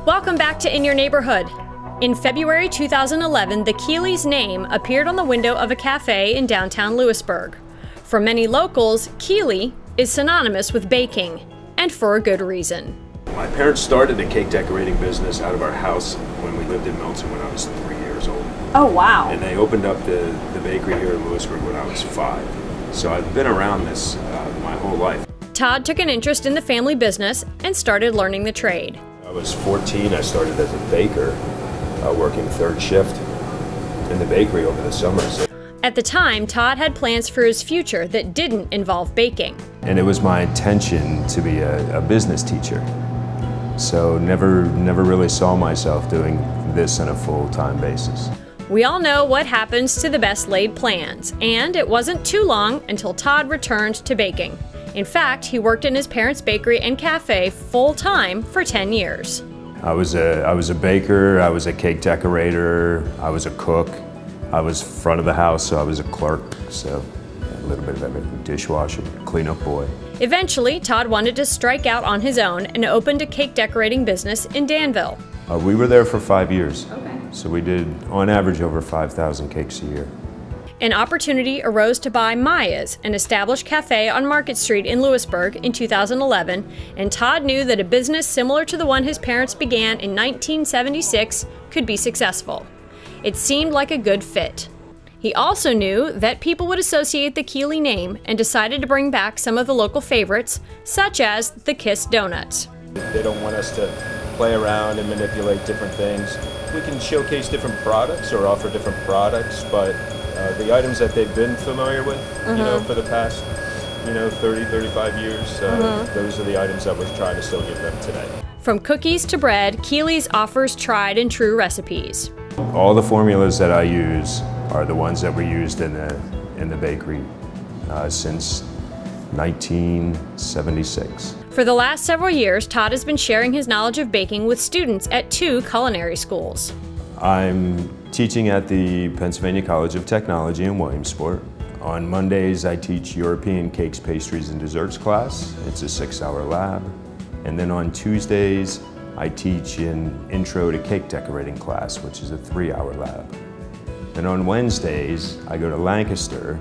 Welcome back to In Your Neighborhood. In February 2011, the Keeley's name appeared on the window of a cafe in downtown Lewisburg. For many locals, Keeley is synonymous with baking, and for a good reason. My parents started a cake decorating business out of our house when we lived in Milton when I was 3 years old. Oh, wow. And they opened up the bakery here in Lewisburg when I was 5. So I've been around this my whole life. Todd took an interest in the family business and started learning the trade. I was 14, I started as a baker, working third shift in the bakery over the summers. At the time, Todd had plans for his future that didn't involve baking. And it was my intention to be a business teacher. So never really saw myself doing this on a full-time basis. We all know what happens to the best laid plans, and it wasn't too long until Todd returned to baking. In fact, he worked in his parents' bakery and cafe full-time for 10 years. I was a baker, I was a cake decorator, I was a cook, I was front of the house, so I was a clerk, so a little bit of everything, dishwasher, cleanup boy. Eventually, Todd wanted to strike out on his own and opened a cake decorating business in Danville. We were there for 5 years, okay. So we did, on average, over 5,000 cakes a year. An opportunity arose to buy Maya's, an established cafe on Market Street in Lewisburg, in 2011, and Todd knew that a business similar to the one his parents began in 1976 could be successful. It seemed like a good fit. He also knew that people would associate the Keeley name and decided to bring back some of the local favorites, such as the Kiss Donuts. They don't want us to play around and manipulate different things. We can showcase different products or offer different products, but the items that they've been familiar with, you know, for the past, 30, 35 years, those are the items that we're trying to still give them today. From cookies to bread, Keeley's offers tried and true recipes. All the formulas that I use are the ones that were used in the bakery since 1976. For the last several years, Todd has been sharing his knowledge of baking with students at 2 culinary schools. I'm teaching at the Pennsylvania College of Technology in Williamsport. On Mondays, I teach European cakes, pastries, and desserts class. It's a 6-hour lab. And then on Tuesdays, I teach an Intro to Cake Decorating class, which is a 3-hour lab. And on Wednesdays, I go to Lancaster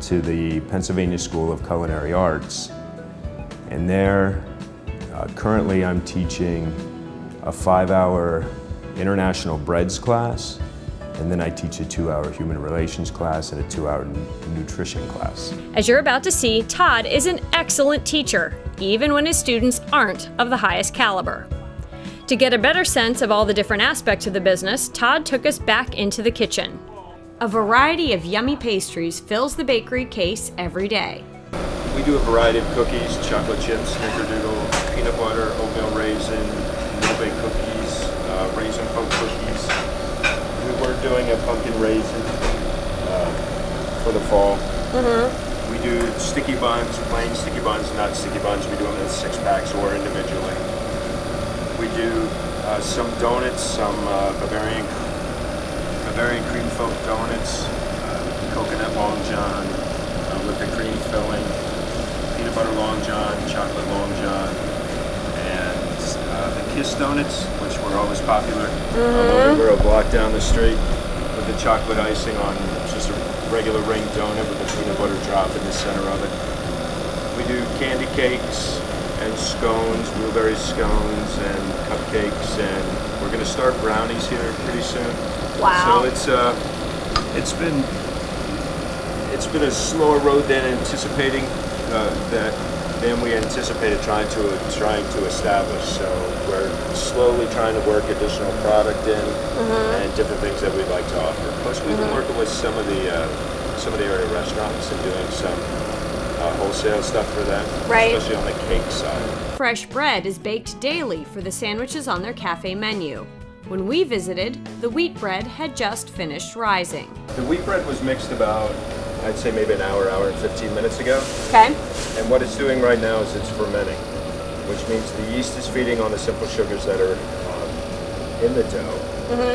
to the Pennsylvania School of Culinary Arts. And there, currently I'm teaching a 5-hour international breads class, and then I teach a 2-hour human relations class and a 2-hour nutrition class. As you're about to see, Todd is an excellent teacher, even when his students aren't of the highest caliber. To get a better sense of all the different aspects of the business, Todd took us back into the kitchen. A variety of yummy pastries fills the bakery case every day. We do a variety of cookies, chocolate chips, snickerdoodle, peanut butter, oatmeal raisin, little baked cookies, raisin coke cookies. We were doing a pumpkin raisin for the fall. We do sticky buns, plain sticky buns, not sticky buns. We do them in 6-packs or individually. We do some donuts, some Bavarian cream folk donuts, coconut long john with the cream filling, peanut butter long john, chocolate long john, and the Kiss donuts, which were always popular. We're a block down the street with the chocolate icing on just a regular ring donut with a peanut butter drop in the center of it. We do candy cakes and scones, blueberry scones and cupcakes, and we're going to start brownies here pretty soon. Wow. So it's been a slower road than anticipating than we anticipated trying to establish. So we're slowly trying to work additional product in and different things that we'd like to offer. Plus, we've been working with some of the area restaurants and doing some wholesale stuff for them, right, especially on the cake side. Fresh bread is baked daily for the sandwiches on their cafe menu. When we visited, the wheat bread had just finished rising. The wheat bread was mixed about, I'd say maybe an hour and 15 minutes ago. Okay. And what it's doing right now is it's fermenting, which means the yeast is feeding on the simple sugars that are in the dough,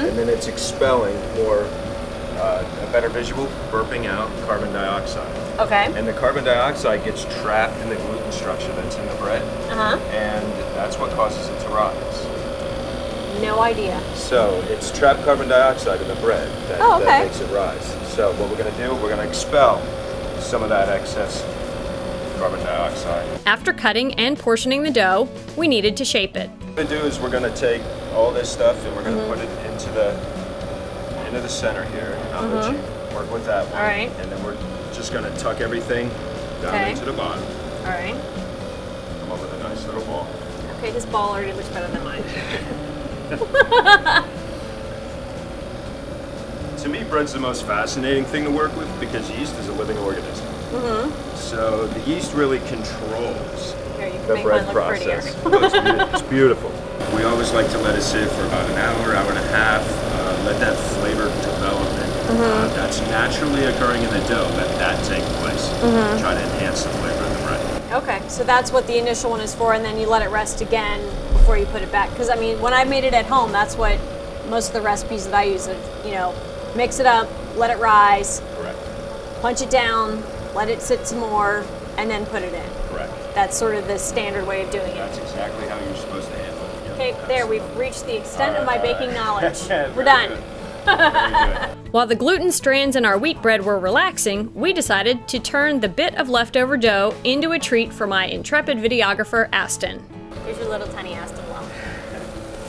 and then it's expelling more, a better visual, burping out carbon dioxide. Okay. And the carbon dioxide gets trapped in the gluten structure that's in the bread, and that's what causes it to rise. no idea. So it's trapped carbon dioxide in the bread that, Oh, okay. that makes it rise. So what we're going to do, we're going to expel some of that excess carbon dioxide. After cutting and portioning the dough, we needed to shape it. What we're going to do is we're going to take all this stuff and we're going to put it into the center here. And I'll let you work with that one. All right. And then we're just going to tuck everything down into the bottom. All right. Come up with a nice little ball. Okay, his ball already looks better than mine. To me, bread's the most fascinating thing to work with because yeast is a living organism. So the yeast really controls Here, you can the make bread mine look process. prettier. It's beautiful. We always like to let it sit for about an hour, hour and a half, let that flavor develop. That's naturally occurring in the dough. Let that take place. Try to enhance the flavor of the bread. Okay, so that's what the initial one is for, and then you let it rest again before you put it back. Because I mean, when I made it at home, that's what most of the recipes that I use are, you know, mix it up, let it rise, Correct. punch it down, let it sit some more, and then put it in. Correct. That's sort of the standard way of doing it. That's exactly how you're supposed to handle it. Yep, Okay, that's there, it. we've reached the extent of my baking knowledge. Very We're done. good. Very good. While the gluten strands in our wheat bread were relaxing, we decided to turn the bit of leftover dough into a treat for my intrepid videographer, Astin. Here's your little tiny Astin lump. Do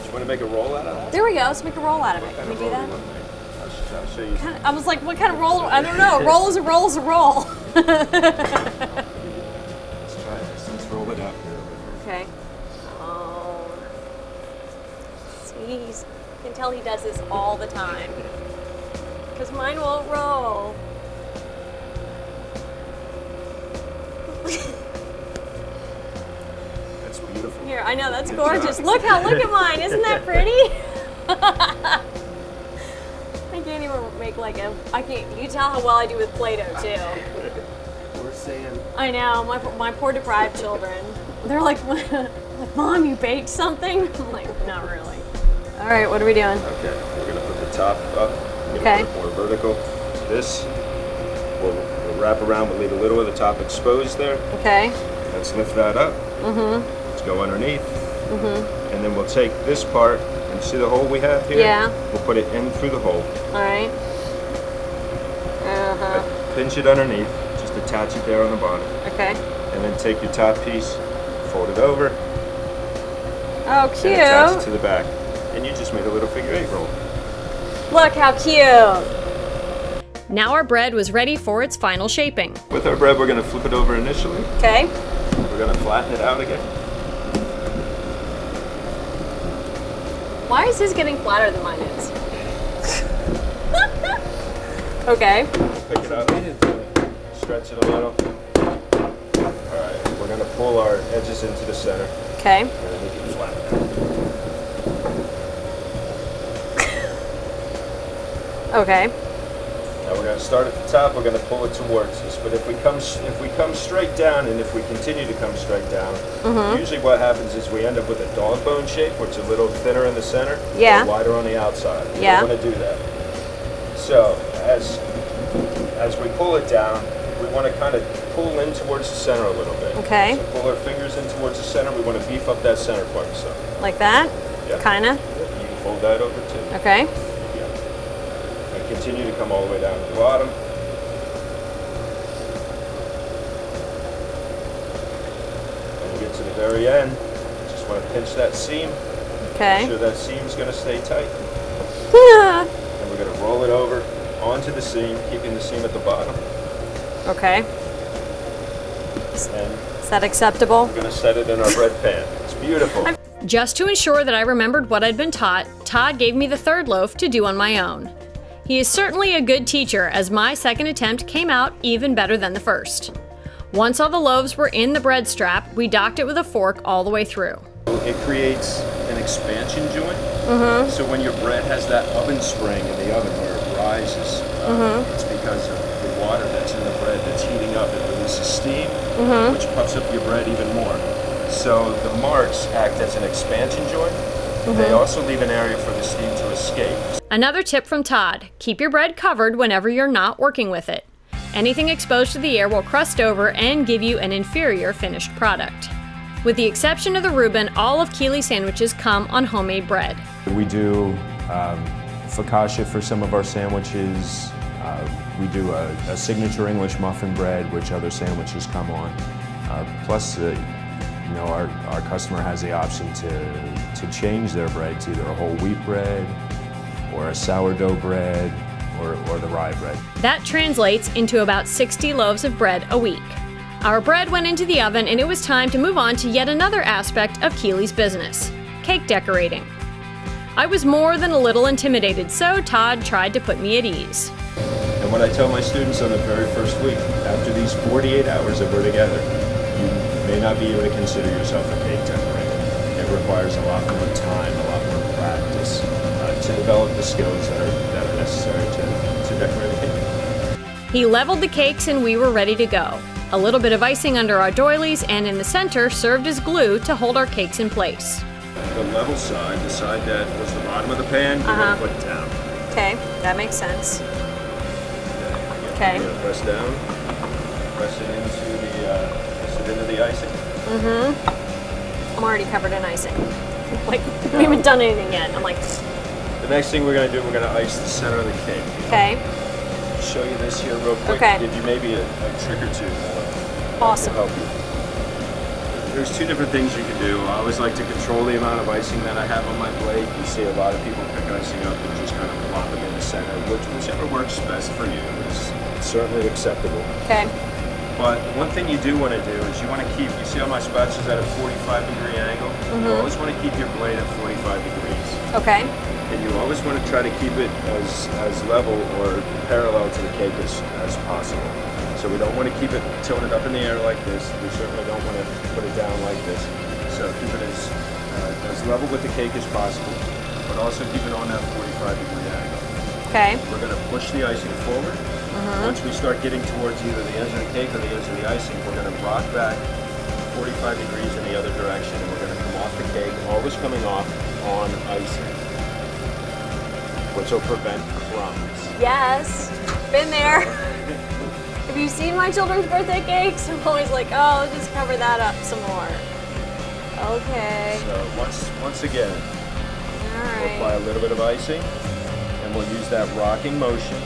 you want to make a roll out of that? There we go, let's make a roll out of it. Can we do that? I'll show you. I was like, what kind of roll? I don't know. A roll is a roll is a roll. Let's try this. Let's roll it up here. Okay. Oh. See, you can tell he does this all the time. Because mine won't roll. That's beautiful. Here, I know, that's gorgeous. Look at mine. Isn't that pretty? I can't even make like a, you can tell how well I do with Play-Doh too. We're saying. I know, my poor deprived children. They're like, Mom, you baked something? I'm like, not really. All right, what are we doing? Okay, we're gonna put the top up. Okay. Put it more vertical. This, we'll wrap around, we'll leave a little of the top exposed there. Okay. Let's lift that up. Let's go underneath. And then we'll take this part, and see the hole we have here? Yeah. We'll put it in through the hole. All right. Pinch it underneath, just attach it there on the bottom. Okay. And then take your top piece, fold it over, Oh, and attach it cute. to the back. And you just made a little figure 8 roll. Look how cute. Now our bread was ready for its final shaping. With our bread, we're gonna flip it over initially. Okay. We're gonna flatten it out again. Why is his getting flatter than mine is? Okay. Pick it up, stretch it a little. Alright, we're gonna pull our edges into the center, Okay. and then we can flatten it out. Okay. Now we're gonna start at the top, we're gonna pull it towards us, but if we come straight down, and if we continue to come straight down, usually what happens is we end up with a dog bone shape, which is a little thinner in the center, Yeah. and wider on the outside. Yeah. We don't wanna do that. So, as we pull it down, we want to kind of pull in towards the center a little bit. Okay. So pull our fingers in towards the center. We want to beef up that center part. So Like that? yeah. Kinda. You can fold that over too. Okay. Yeah. And continue to come all the way down to the bottom. When you get to the very end, you just want to pinch that seam. Make Okay. sure that seam's going to stay tight. And we're going to roll it over onto the seam, keeping the seam at the bottom. Okay. And Is that acceptable? we're going to set it in our bread pan. It's beautiful. Just to ensure that I remembered what I'd been taught, Todd gave me the third loaf to do on my own. He is certainly a good teacher, as my second attempt came out even better than the first. Once all the loaves were in the bread strap, we docked it with a fork all the way through. It creates an expansion joint. So when your bread has that oven spring in the oven where it rises, it's because of the water that's in the bread that's heating up. It releases steam, which puffs up your bread even more. So the marks act as an expansion joint. They also leave an area for the steam to escape. Another tip from Todd: keep your bread covered whenever you're not working with it. Anything exposed to the air will crust over and give you an inferior finished product. With the exception of the Reuben, all of Keeley's sandwiches come on homemade bread. We do focaccia for some of our sandwiches. We do a signature English muffin bread, which other sandwiches come on. Plus, you know, our customer has the option to change their bread to either a whole wheat bread or a sourdough bread or the rye bread. That translates into about 60 loaves of bread a week. Our bread went into the oven and it was time to move on to yet another aspect of Keeley's business, cake decorating. I was more than a little intimidated, so Todd tried to put me at ease. And what I tell my students on the very first week, after these 48 hours that we're together, you may not be able to consider yourself a cake decorator. It requires a lot more time, a lot more practice to develop the skills that are necessary to decorate a cake. He leveled the cakes and we were ready to go. A little bit of icing under our doilies and in the center served as glue to hold our cakes in place. The level side, the side that was the bottom of the pan, you're going to put down. Okay, that makes sense. Okay. You're going to press down, press it into the icing. I'm already covered in icing. Like, we haven't done anything yet. I'm like... The next thing we're going to do, we're going to ice the center of the cake. Okay. Show you this here real quick. Okay. Give you maybe a trick or two. Awesome. To help you. There's two different things you can do. I always like to control the amount of icing that I have on my plate. You see a lot of people pick icing up and just kind of plop them in the center, whichever works best for you is certainly acceptable. Okay. But one thing you do want to do is you want to keep, you see how my spatula's at a 45-degree angle? You always want to keep your blade at 45 degrees. Okay. And you always want to try to keep it as level or parallel to the cake as possible. So we don't want to keep it tilted up in the air like this. We certainly don't want to put it down like this. So keep it as level with the cake as possible, but also keep it on that 45-degree angle. Okay. We're going to push the icing forward. Once we start getting towards either the edge of the cake or the edge of the icing, we're going to rock back 45 degrees in the other direction, and we're going to come off the cake, always coming off on icing, which will prevent crumbs. Yes. Been there. Have you seen my children's birthday cakes? I'm always like, oh, just cover that up some more. Okay. So once again, All we'll right. apply a little bit of icing, and we'll use that rocking motion,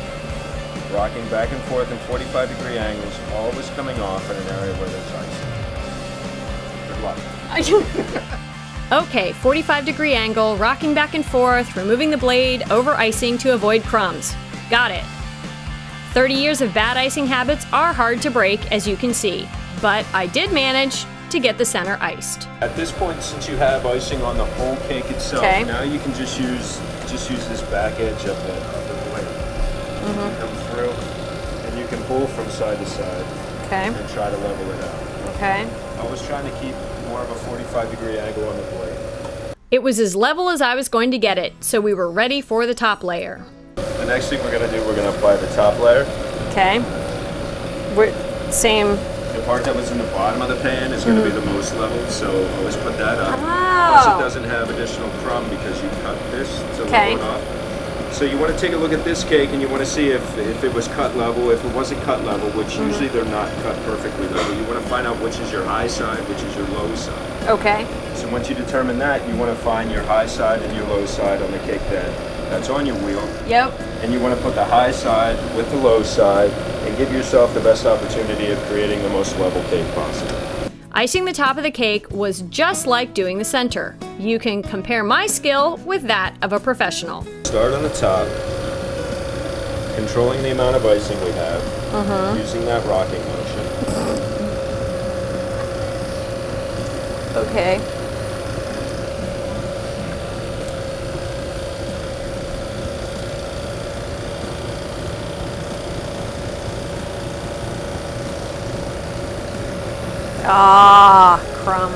rocking back and forth in 45-degree angles, always coming off in an area where there's icing. Good luck. Okay, 45-degree angle, rocking back and forth, removing the blade, over icing to avoid crumbs. Got it. 30 years of bad icing habits are hard to break, as you can see, but I did manage to get the center iced. At this point, since you have icing on the whole cake itself, now you can just use this back edge of the blade. Come through, and you can pull from side to side. Okay. And try to level it out. Okay. Always trying to keep more of a 45-degree angle on the blade. It was as level as I was going to get it, so we were ready for the top layer. The next thing we're going to do, we're going to apply the top layer. Okay. Same. The part that was in the bottom of the pan is going to be the most leveled, so always put that up. Oh. Plus it doesn't have additional crumb because you cut this to level it off. So you want to take a look at this cake and you want to see if it was cut level. If it wasn't cut level, which usually they're not cut perfectly level, you want to find out which is your high side, which is your low side. Okay. So once you determine that, you want to find your high side and your low side on the cake that's on your wheel. Yep. And you want to put the high side with the low side and give yourself the best opportunity of creating the most level cake possible. Icing the top of the cake was just like doing the center. You can compare my skill with that of a professional. Start on the top, controlling the amount of icing we have, using that rocking motion. Okay. Ah, crumb.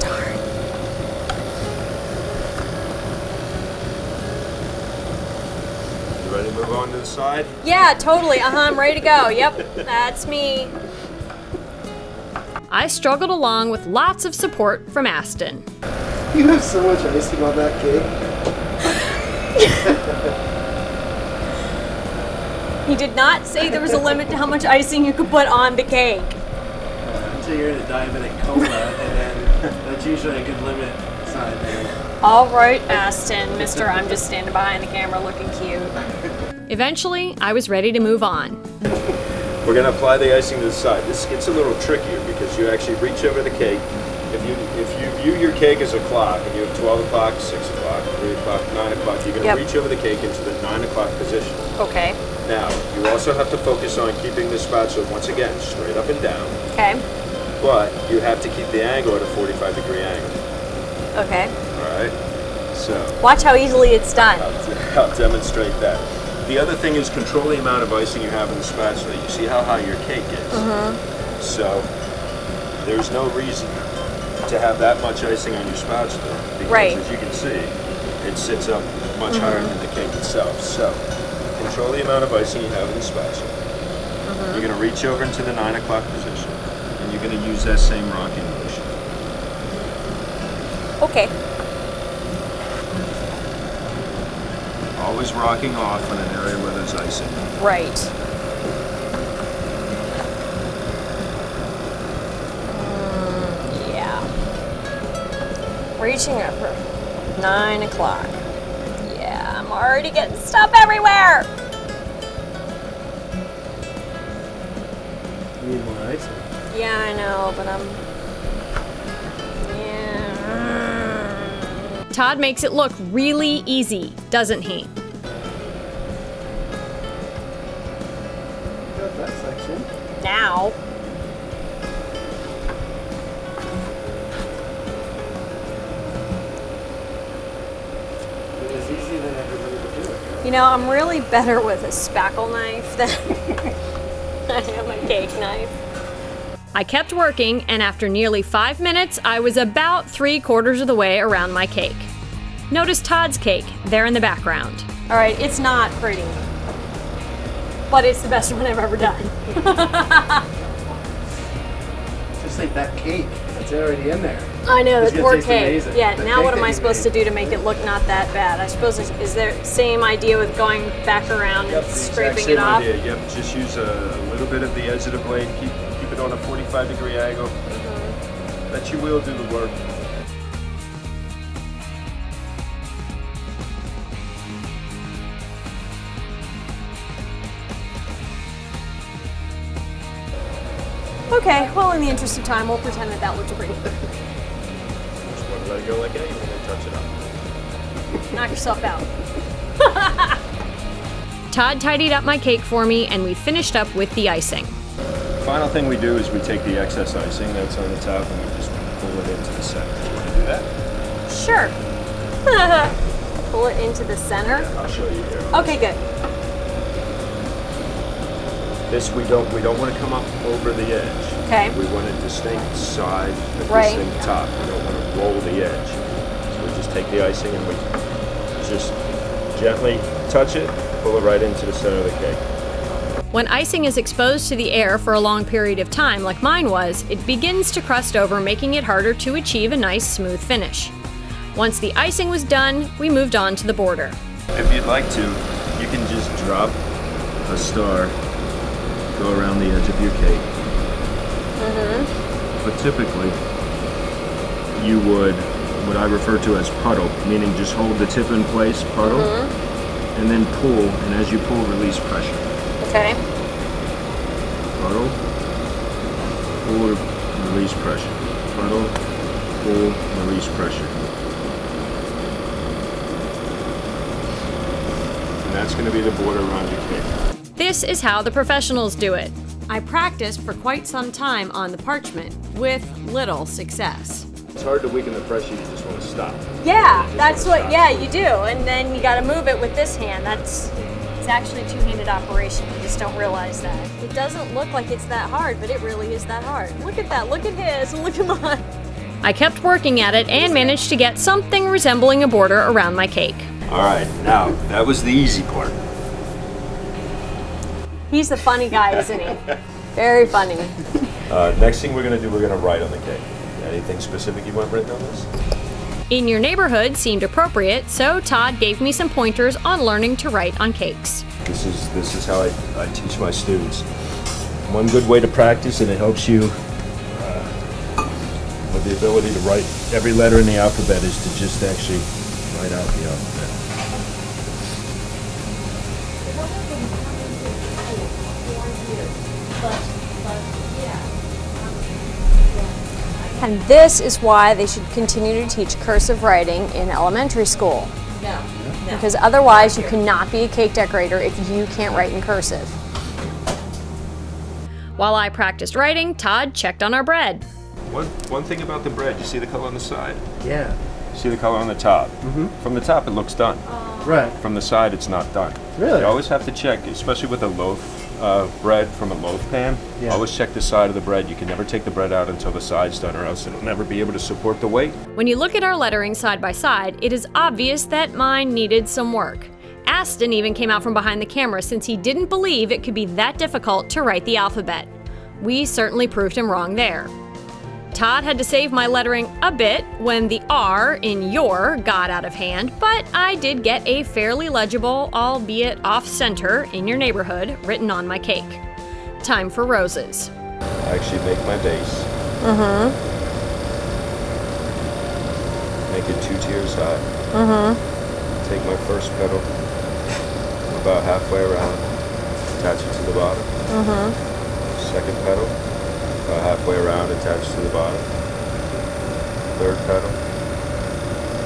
Darn. You ready to move on to the side? Yeah, totally. I'm ready to go. Yep, that's me. I struggled along with lots of support from Astin. You have so much icing on that cake. He did not say there was a limit to how much icing you could put on the cake. say you're in a diabetic coma, and then that's usually a good limit sign there. All right, Astin, Mr. I'm just standing behind the camera looking cute. Eventually, I was ready to move on. We're going to apply the icing to the side. This gets a little trickier because you actually reach over the cake. If you view your cake as a clock and you have 12 o'clock, 6 o'clock, 3 o'clock, 9 o'clock, you're going to reach over the cake into the 9 o'clock position. Okay. Now, you also have to focus on keeping the spatula, once again, straight up and down. Okay. But you have to keep the angle at a 45-degree angle. Okay. All right? So. Watch how easily it's done. I'll demonstrate that. The other thing is control the amount of icing you have in the spatula. You see how high your cake is. So there's no reason to have that much icing on your spatula because as you can see, it sits up much higher than the cake itself. So control the amount of icing you have in the spatula. You're going to reach over into the 9 o'clock position and you're going to use that same rocking motion. Okay. Always rocking off on an area where there's icing. Right. Yeah. Reaching up for 9 o'clock. Yeah, I'm already getting stuff everywhere. You need more icing. Yeah, I know, but Todd makes it look really easy, doesn't he? Got that section. Now. It was easy than everybody would do it. You know, I'm really better with a spackle knife than I am a cake knife. I kept working, and after nearly 5 minutes, I was about 3/4 of the way around my cake. Notice Todd's cake there in the background. All right, it's not pretty, but it's the best one I've ever done. Just like that cake that's already in there. I know, It's the gonna poor taste cake. amazing. Yeah, The now cake what am that I you supposed to made. do to make it look not that bad? I suppose, is there same idea with going back around and scraping it off? Idea. Yep, just use a little bit of the edge of the blade, keep it on a 45-degree angle. That you will do the work. Okay, well, in the interest of time, we'll pretend that looks pretty. Just want to let it go like that, you want to touch it up. Knock yourself out. Todd tidied up my cake for me, and we finished up with the icing. Final thing we do is we take the excess icing that's on the top and we just pull it into the center. You want to do that? Sure. Pull it into the center. Yeah, I'll show you here. Okay, good. This we don't want to come up over the edge. Okay. We want a distinct side, a Right. distinct top. We don't want to roll the edge. So we just take the icing and we just gently touch it, pull it right into the center of the cake. When icing is exposed to the air for a long period of time, like mine was, it begins to crust over, making it harder to achieve a nice, smooth finish. Once the icing was done, we moved on to the border. If you'd like to, you can just drop a star, go around the edge of your cake. But typically, you would, what I refer to as puddle, meaning just hold the tip in place, puddle, and then pull, and as you pull, release pressure. Okay. Puddle, pull, release pressure. Puddle, pull, release pressure. And that's going to be the border around your cake. This is how the professionals do it. I practiced for quite some time on the parchment, with little success. It's hard to weaken the pressure, you just want to stop. Yeah, You just that's wanna what, stop. yeah, you do. And then you gotta move it with this hand. It's actually a two-handed operation. You just don't realize that. It doesn't look like it's that hard, but it really is that hard. Look at that, look at his, look at mine. I kept working at it and managed to get something resembling a border around my cake. All right, now, that was the easy part. He's the funny guy, isn't he? Very funny. Next thing we're going to do, we're going to write on the cake. Anything specific you want written on this? In Your Neighborhood seemed appropriate, so Todd gave me some pointers on learning to write on cakes. This is how I teach my students. One good way to practice, and it helps you the ability to write every letter in the alphabet is to just actually write out the alphabet. And this is why they should continue to teach cursive writing in elementary school. No. Because otherwise you cannot be a cake decorator if you can't write in cursive. While I practiced writing, Todd checked on our bread. One thing about the bread, you see the color on the side? Yeah. See the color on the top? Mm-hmm. From the top it looks done. Right. From the side it's not done. Really? You always have to check, especially with a loaf bread from a loaf pan. Yeah. Always check the side of the bread. You can never take the bread out until the side's done, or else it'll never be able to support the weight. When you look at our lettering side by side, it is obvious that mine needed some work. Astin even came out from behind the camera since he didn't believe it could be that difficult to write the alphabet. We certainly proved him wrong there. Todd had to save my lettering a bit when the R in your got out of hand, but I did get a fairly legible, albeit off-center, in your neighborhood written on my cake. Time for roses. I actually make my base. Make it 2 tiers high. Take my first petal about halfway around, attach it to the bottom. Second petal, about halfway around, attached to the bottom. Third petal,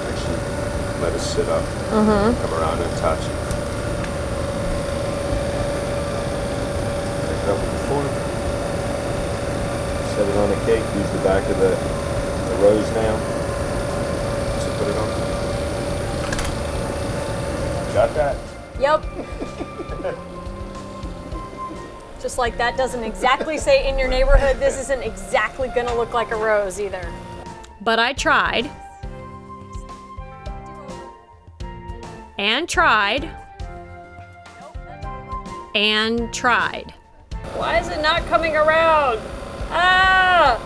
actually let it sit up. Come around and attach it. Pick it up with the fork. Set it on the cake. Use the back of the rose nail to put it on. Got that? Yep. Just like that doesn't exactly say in your neighborhood, this isn't exactly gonna look like a rose either. But I tried. And tried. And tried. Why is it not coming around? Ah!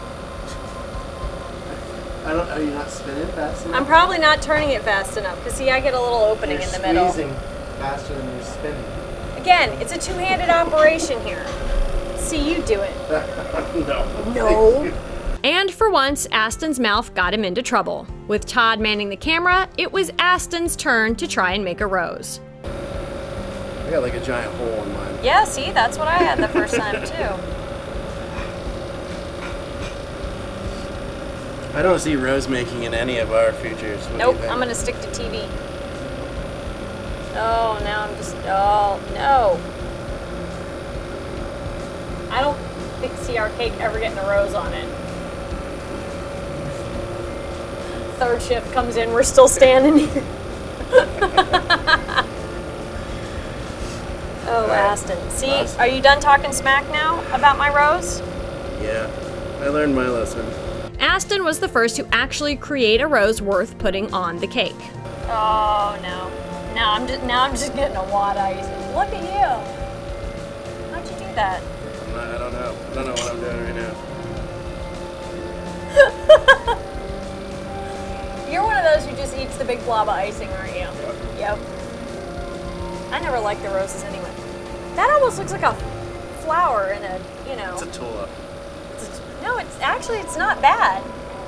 Are you not spinning fast enough? I'm probably not turning it fast enough, because see, I get a little opening in the middle. You're squeezing faster than you're spinning. Again, it's a two-handed operation here. See you do it. No. No. And for once, Astin's mouth got him into trouble. With Todd manning the camera, it was Astin's turn to try and make a rose. I got like a giant hole in mine. Yeah, see, that's what I had the first time too. I don't see rose making in any of our futures. What do you Nope, think? I'm gonna stick to TV. Oh, now I'm just, oh, no. I don't see our cake ever getting a rose on it. Third shift comes in, we're still standing here. Oh, Astin. See, are you done talking smack now about my rose? Yeah, I learned my lesson. Astin was the first to actually create a rose worth putting on the cake. Oh, no. Now I'm just getting a wad icing. Look at you. How'd you do that? I don't know. I don't know what I'm doing right now. You're one of those who just eats the big blob of icing, aren't you? Yep. I never liked the roses anyway. That almost looks like a flower in a, you know. It's a tulip. No, it's not bad.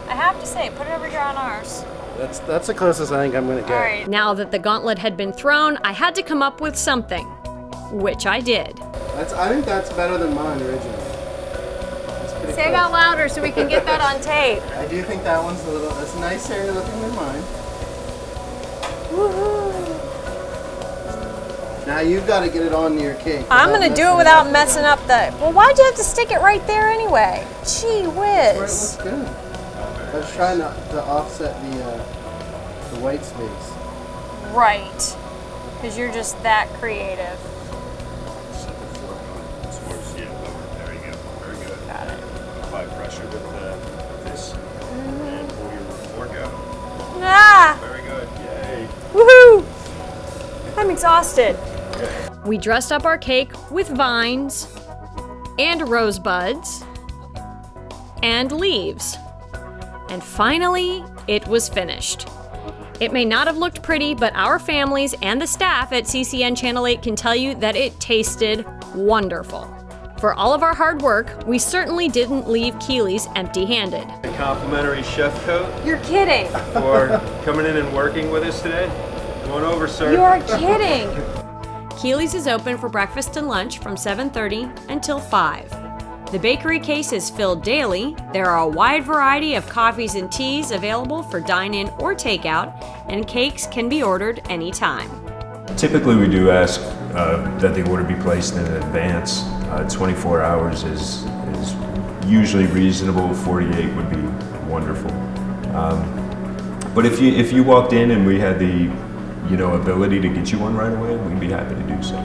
I have to say, put it over here on ours. That's the closest I think I'm gonna get. All right. Now that the gauntlet had been thrown, I had to come up with something, which I did. I think that's better than mine originally. Say it out louder so we can get that on tape. I do think that one's that's nicer looking than mine. Woohoo! Now you've got to get it on your cake. I'm gonna do it without messing up the. Well, why'd you have to stick it right there anyway? Gee whiz. Where it looks good. I was trying to offset the white space. Right. Because you're just that creative. Set the fork on towards the lower. There you go. Very good. Got it. Apply pressure with this and pull your fork out. Ah! Very good. Yay. Woohoo! I'm exhausted. We dressed up our cake with vines and rosebuds and leaves. And finally, it was finished. It may not have looked pretty, but our families and the staff at CCN Channel 8 can tell you that it tasted wonderful. For all of our hard work, we certainly didn't leave Keeley's empty-handed. A complimentary chef coat. You're kidding. For coming in and working with us today. Come on over, sir. You're kidding. Keeley's is open for breakfast and lunch from 7:30 until 5. The bakery case is filled daily. There are a wide variety of coffees and teas available for dine-in or takeout, and cakes can be ordered anytime. Typically we do ask that the order be placed in advance. 24 hours is usually reasonable, 48 would be wonderful. But if you walked in and we had the ability to get you one right away, we'd be happy to do so.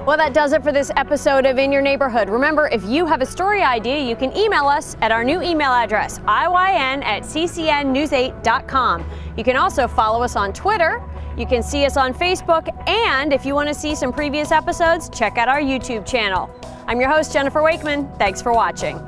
Well, that does it for this episode of In Your Neighborhood. Remember, if you have a story idea, you can email us at our new email address, iyn@ccnnews8.com. You can also follow us on Twitter. You can see us on Facebook. And if you want to see some previous episodes, check out our YouTube channel. I'm your host, Jennifer Wakeman. Thanks for watching.